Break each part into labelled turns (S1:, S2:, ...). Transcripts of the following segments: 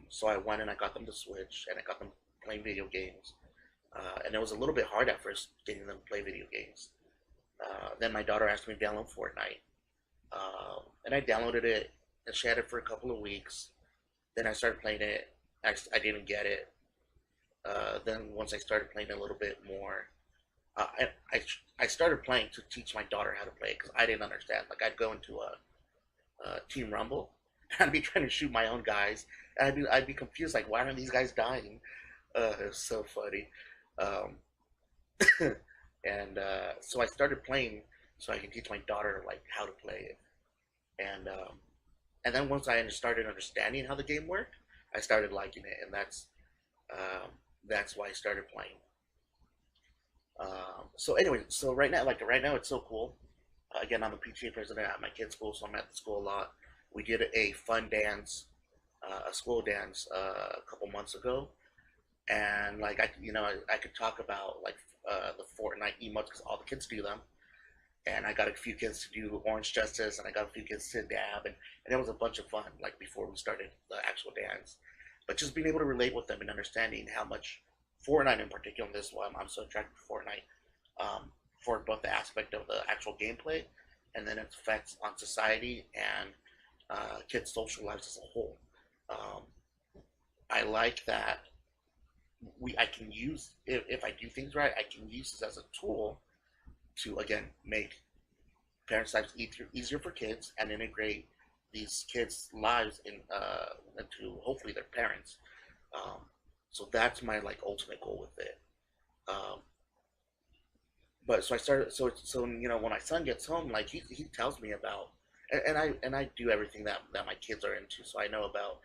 S1: So I went and I got them the Switch, and I got them playing video games. And it was a little bit hard at first getting them to play video games. Then my daughter asked me to download Fortnite, and I downloaded it, and she had it for a couple of weeks. Then I started playing it. I didn't get it. Then once I started playing it a little bit more, uh, I, I I started playing to teach my daughter how to play because I didn't understand. Like I'd go into a Team Rumble, and I'd be trying to shoot my own guys, and I'd be confused. Like, why aren't these guys dying? It's so funny. Um, and so I started playing so I can teach my daughter like how to play it. And then once I started understanding how the game worked, I started liking it, and that's why I started playing. So anyway, so right now it's so cool. Again, I'm a PTA president at my kid's school, so I'm at the school a lot. We did a fun dance, a school dance, a couple months ago, and like I could talk about like the Fortnite emotes because all the kids do them, and I got a few kids to do Orange Justice, and I got a few kids to dab, and it was a bunch of fun. Like before we started the actual dance, but just being able to relate with them and understanding how much Fortnite in particular, and this is why I'm so attracted to Fortnite, for both the aspect of the actual gameplay and then its effects on society and kids' social lives as a whole. Um, I like that I can use if I do things right, I can use this as a tool to again make parents' lives easier for kids and integrate these kids' lives into hopefully their parents. Um, so that's my like ultimate goal with it. Um, but so I started so when my son gets home, like he tells me about and I do everything that my kids are into. So I know about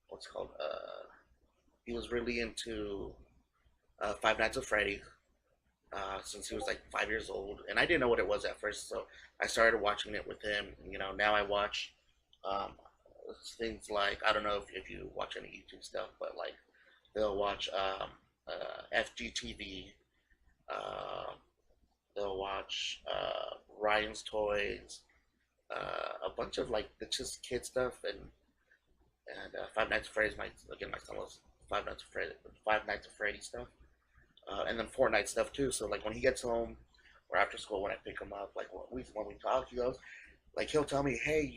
S1: what's it called he was really into Five Nights at Freddy since he was like 5 years old, and I didn't know what it was at first. So I started watching it with him. Now I watch um, things like I don't know if you watch any YouTube stuff, but like they'll watch FGTV. Uh, they'll watch Ryan's Toys, a bunch of like the just kid stuff, and Five Nights at Freddy's. My son loves Five Nights at Freddy stuff, and then Fortnite stuff too. So like when he gets home or after school, when I pick him up, like when we talk, he'll tell me, hey,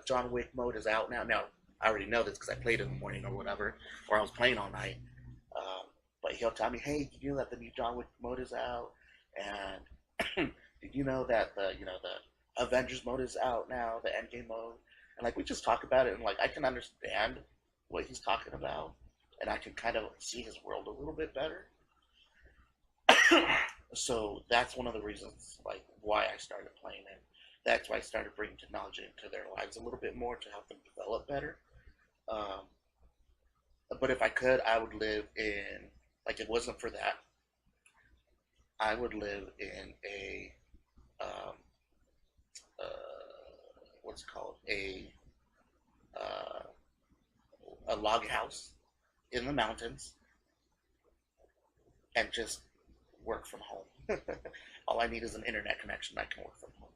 S1: John Wick mode is out now. Now I already know this because I played in the morning or whatever, or I was playing all night. Um, but he'll tell me, hey, did you know that the new John Wick mode is out? And did you know that the Avengers mode is out now, the Endgame mode? And like we just talk about it, and like I can understand what he's talking about, and I can kind of see his world a little bit better. So that's one of the reasons like why I started playing it. That's why I started bringing technology into their lives a little bit more to help them develop better. Um, but if I could, I would live in like it wasn't for that, I would live in um, what's it called uh, a log house in the mountains and just work from home. All I need is an internet connection. I can work from home.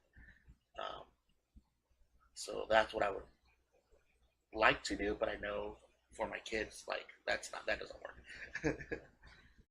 S1: Um, so that's what I would like to do, but I know for my kids, like that doesn't work.